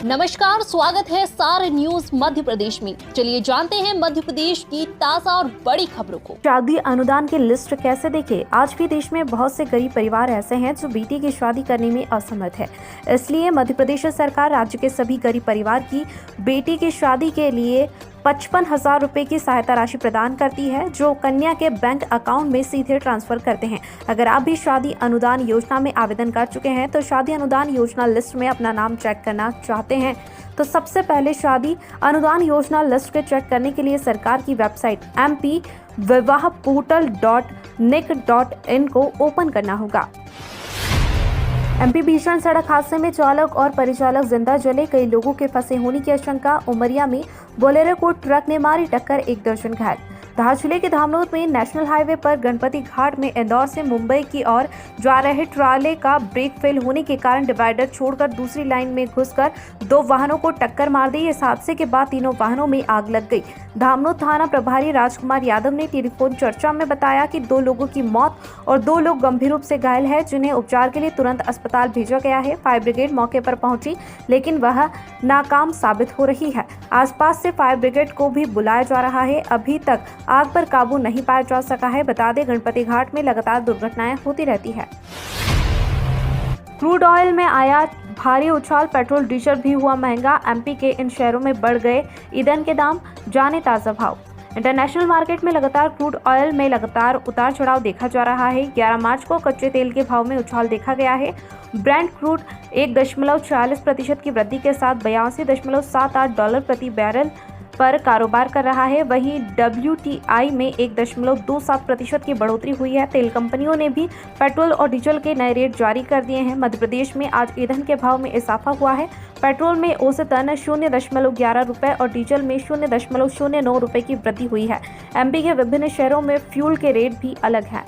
नमस्कार, स्वागत है सार न्यूज मध्य प्रदेश में। चलिए जानते हैं मध्य प्रदेश की ताजा और बड़ी खबरों को। शादी अनुदान की लिस्ट कैसे देखें? आज भी देश में बहुत से गरीब परिवार ऐसे हैं जो बेटी की शादी करने में असमर्थ है। इसलिए मध्य प्रदेश सरकार राज्य के सभी गरीब परिवार की बेटी की शादी के लिए 55,000 रुपए की सहायता राशि प्रदान करती है, जो कन्या के बैंक अकाउंट में सीधे ट्रांसफर करते हैं। अगर आप भी शादी अनुदान योजना में आवेदन कर चुके हैं तो शादी अनुदान योजना लिस्ट में अपना नाम चेक करना चाहते हैं तो सबसे पहले शादी अनुदान योजना लिस्ट के चेक करने के लिए सरकार की वेबसाइट mp-vivahportal.nic.in को ओपन करना होगा। एमपी भीषण सड़क हादसे में चालक और परिचालक जिंदा जले, कई लोगों के फंसे होने की आशंका। उमरिया में बोलेरो को ट्रक ने मारी टक्कर, 1 दर्जन घायल। धार जिले के धामनोद में नेशनल हाईवे पर गणपति घाट में इंदौर से मुंबई की ओर जा रहे ट्राले का ब्रेक फेल होने के कारण डिवाइडर छोड़कर दूसरी लाइन में घुसकर 2 वाहनों को टक्कर मार दी। इस हादसे के बाद तीनों वाहनों में आग लग गई। धामनोद थाना प्रभारी राजकुमार यादव ने टेलीफोन चर्चा में बताया कि 2 लोगों की मौत और 2 लोग गंभीर रूप से घायल हैं, जिन्हें उपचार के लिए तुरंत अस्पताल भेजा गया है। फायर ब्रिगेड मौके पर पहुंची, लेकिन वह नाकाम साबित हो रही है। आसपास से फायर ब्रिगेड को भी बुलाया जा रहा है, अभी तक आग पर काबू नहीं पाया जा सका है। बता दें, गणपति घाट में लगातार दुर्घटनाएं होती रहती है। क्रूड ऑयल में आया भारी उछाल, पेट्रोल डीजल भी हुआ महंगा। एमपी के इन शहरों में बढ़ गए ईंधन के दाम, जाने ताजा भाव। इंटरनेशनल मार्केट में लगातार क्रूड ऑयल में लगातार उतार चढ़ाव देखा जा रहा है। 11 मार्च को कच्चे तेल के भाव में उछाल देखा गया है। ब्रेंट क्रूड 1.46% की वृद्धि के साथ $82.78 प्रति बैरल पर कारोबार कर रहा है। वहीं WTI में 1.27% की बढ़ोतरी हुई है। तेल कंपनियों ने भी पेट्रोल और डीजल के नए रेट जारी कर दिए हैं। मध्य प्रदेश में आज ईंधन के भाव में इजाफा हुआ है। पेट्रोल में औसतन 0.11 रुपए और डीजल में 0.09 रुपए की वृद्धि हुई है। एमपी के विभिन्न शहरों में फ्यूल के रेट भी अलग हैं।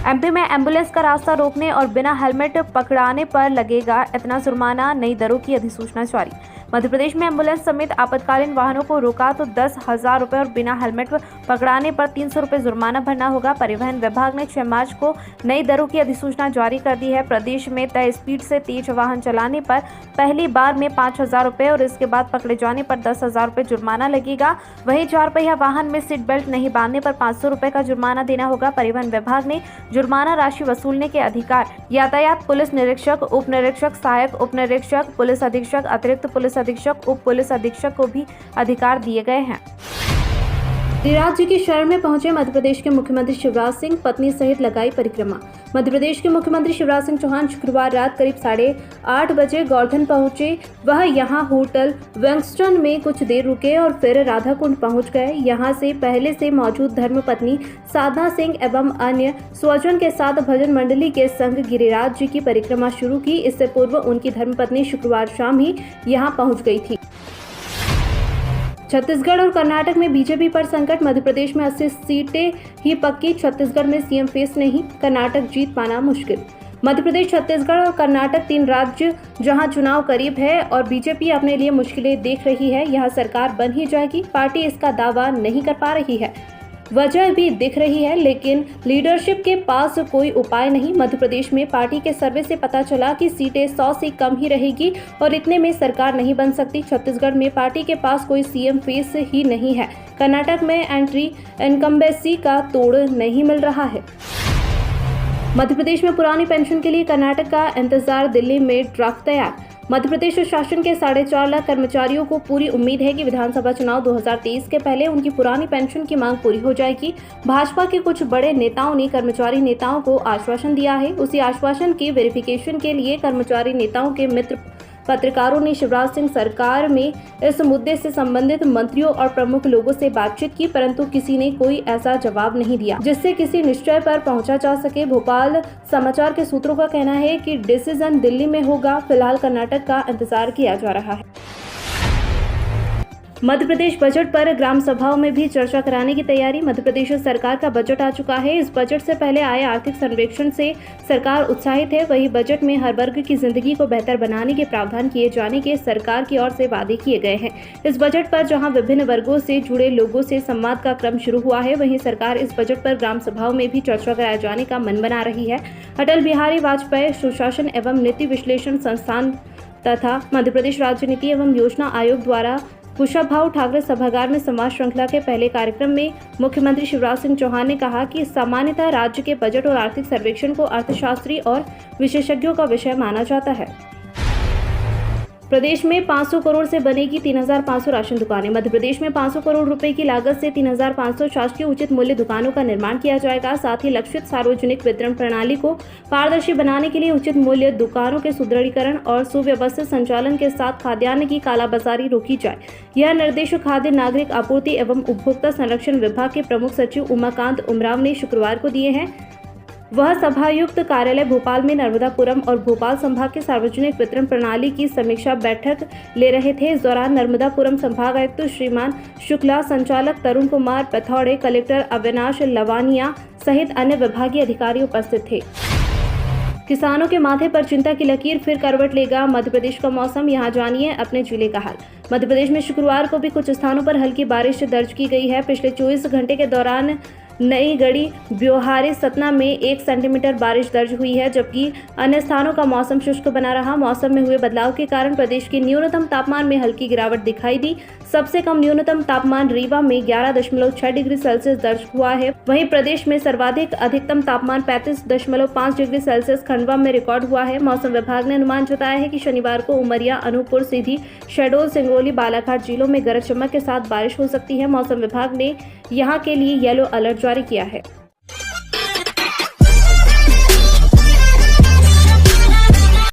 एमपी में एम्बुलेंस का रास्ता रोकने और बिना हेलमेट पकड़ाने पर लगेगा इतना जुर्माना, नई दरों की अधिसूचना जारी। मध्य प्रदेश में एम्बुलेंस समेत आपातकालीन वाहनों को रोका तो 10,000 रुपए और बिना हेलमेट पकड़ाने पर 300 रुपए जुर्माना भरना होगा। परिवहन विभाग ने 6 मार्च को नई दरों की अधिसूचना जारी कर दी है। प्रदेश में तय स्पीड से तेज वाहन चलाने पर पहली बार में 5,000 रुपए और इसके बाद पकड़े जाने पर 10,000 रुपए जुर्माना लगेगा। वहीं 4 पहिया वाहन में सीट बेल्ट नहीं बांधने पर 500 रुपए का जुर्माना देना होगा। परिवहन विभाग ने जुर्माना राशि वसूलने के अधिकार यातायात पुलिस निरीक्षक, उप निरीक्षक, सहायक उप निरीक्षक, पुलिस अधीक्षक, अतिरिक्त पुलिस अधीक्षक, उप पुलिस अधीक्षक को भी अधिकार दिए गए हैं। गिरिराज जी की शरण में पहुंचे मध्य प्रदेश के मुख्यमंत्री शिवराज सिंह, पत्नी सहित लगाई परिक्रमा। मध्य प्रदेश के मुख्यमंत्री शिवराज सिंह चौहान शुक्रवार रात करीब 8:30 बजे गोवर्धन पहुंचे। वह यहां होटल वेंगस्टन में कुछ देर रुके और फिर राधा कुंड पहुंच गए। यहां से पहले से मौजूद धर्मपत्नी साधना सिंह एवं अन्य स्वजन के साथ भजन मंडली के संग गिरिराज जी की परिक्रमा शुरू की। इससे पूर्व उनकी धर्मपत्नी शुक्रवार शाम ही यहां पहुंच गई थी। छत्तीसगढ़ और कर्नाटक में बीजेपी पर संकट, मध्य प्रदेश में 80 सीटें ही पक्की। छत्तीसगढ़ में सीएम फेस नहीं, कर्नाटक जीत पाना मुश्किल। मध्य प्रदेश, छत्तीसगढ़ और कर्नाटक 3 राज्य जहां चुनाव करीब है और बीजेपी अपने लिए मुश्किलें देख रही है। यहां सरकार बन ही जाएगी, पार्टी इसका दावा नहीं कर पा रही है। वजह भी दिख रही है, लेकिन लीडरशिप के पास कोई उपाय नहीं। मध्य प्रदेश में पार्टी के सर्वे से पता चला कि सीटें 100 से कम ही रहेगी और इतने में सरकार नहीं बन सकती। छत्तीसगढ़ में पार्टी के पास कोई सीएम फेस ही नहीं है। कर्नाटक में एंट्री इनकम्बेंसी का तोड़ नहीं मिल रहा है। मध्य प्रदेश में पुरानी पेंशन के लिए कर्नाटक का इंतजार, दिल्ली में ड्राफ्ट तैयार। मध्य प्रदेश शासन के 4.5 लाख कर्मचारियों को पूरी उम्मीद है कि विधानसभा चुनाव 2023 के पहले उनकी पुरानी पेंशन की मांग पूरी हो जाएगी। भाजपा के कुछ बड़े नेताओं ने कर्मचारी नेताओं को आश्वासन दिया है। उसी आश्वासन की वेरिफिकेशन के लिए कर्मचारी नेताओं के मित्र पत्रकारों ने शिवराज सिंह सरकार में इस मुद्दे से संबंधित मंत्रियों और प्रमुख लोगों से बातचीत की, परंतु किसी ने कोई ऐसा जवाब नहीं दिया जिससे किसी निश्चय पर पहुंचा जा सके। भोपाल समाचार के सूत्रों का कहना है कि डिसीजन दिल्ली में होगा। फिलहाल कर्नाटक का इंतजार किया जा रहा है। मध्य प्रदेश बजट पर ग्राम सभाओं में भी चर्चा कराने की तैयारी। मध्य प्रदेश सरकार का बजट आ चुका है। इस बजट से पहले आए आर्थिक सर्वेक्षण से सरकार उत्साहित है। वही बजट में हर वर्ग की जिंदगी को बेहतर बनाने के प्रावधान किए जाने के सरकार की ओर से वादे किए गए हैं। इस बजट पर जहां विभिन्न वर्गों से जुड़े लोगों से संवाद का क्रम शुरू हुआ है, वहीं सरकार इस बजट पर ग्राम सभाओं में भी चर्चा कराए जाने का मन बना रही है। अटल बिहारी वाजपेयी सुशासन एवं नीति विश्लेषण संस्थान तथा मध्य प्रदेश राज्य नीति एवं योजना आयोग द्वारा कुशाभाऊ ठाकरे सभागार में संवाद श्रृंखला के पहले कार्यक्रम में मुख्यमंत्री शिवराज सिंह चौहान ने कहा कि सामान्यतः राज्य के बजट और आर्थिक सर्वेक्षण को अर्थशास्त्री और विशेषज्ञों का विषय माना जाता है। प्रदेश में 500 करोड़ से बनेगी 3,500 राशन दुकानें। मध्य प्रदेश में 500 करोड़ रुपए की लागत से 3,500 शासकीय उचित मूल्य दुकानों का निर्माण किया जाएगा। साथ ही लक्षित सार्वजनिक वितरण प्रणाली को पारदर्शी बनाने के लिए उचित मूल्य दुकानों के सुदृढ़ीकरण और सुव्यवस्थित संचालन के साथ खाद्यान्न की कालाबाजारी रोकी जाए। यह निर्देश खाद्य नागरिक आपूर्ति एवं उपभोक्ता संरक्षण विभाग के प्रमुख सचिव उमाकांत उमराव ने शुक्रवार को दिए हैं। वह सभायुक्त कार्यालय भोपाल में नर्मदापुरम और भोपाल संभाग के सार्वजनिक वितरण प्रणाली की समीक्षा बैठक ले रहे थे। इस दौरान नर्मदापुरम संभाग आयुक्त श्रीमान शुक्ला, संचालक तरुण कुमार पैथौड़े, कलेक्टर अविनाश लवानिया सहित अन्य विभागीय अधिकारी उपस्थित थे। किसानों के माथे पर चिंता की लकीर फिर करवट लेगा मध्य प्रदेश का मौसम, यहाँ जानिए अपने जिले का हाल। मध्य प्रदेश में शुक्रवार को भी कुछ स्थानों पर हल्की बारिश दर्ज की गई है। पिछले 24 घंटे के दौरान नई गढ़ी, ब्योहारी, सतना में 1 सेंटीमीटर बारिश दर्ज हुई है, जबकि अन्य स्थानों का मौसम शुष्क बना रहा। मौसम में हुए बदलाव के कारण प्रदेश के न्यूनतम तापमान में हल्की गिरावट दिखाई दी। सबसे कम न्यूनतम तापमान रीवा में 11.6 डिग्री सेल्सियस दर्ज हुआ है। वहीं प्रदेश में सर्वाधिक अधिकतम तापमान 35.5 डिग्री सेल्सियस खंडवा में रिकॉर्ड हुआ है। मौसम विभाग ने अनुमान जताया है कि शनिवार को उमरिया, अनूपपुर, सीधी, शहडोल, सिंगरौली, बालाघाट जिलों में गरज चमक के साथ बारिश हो सकती है। मौसम विभाग ने यहां के लिए येलो अलर्ट जारी किया है।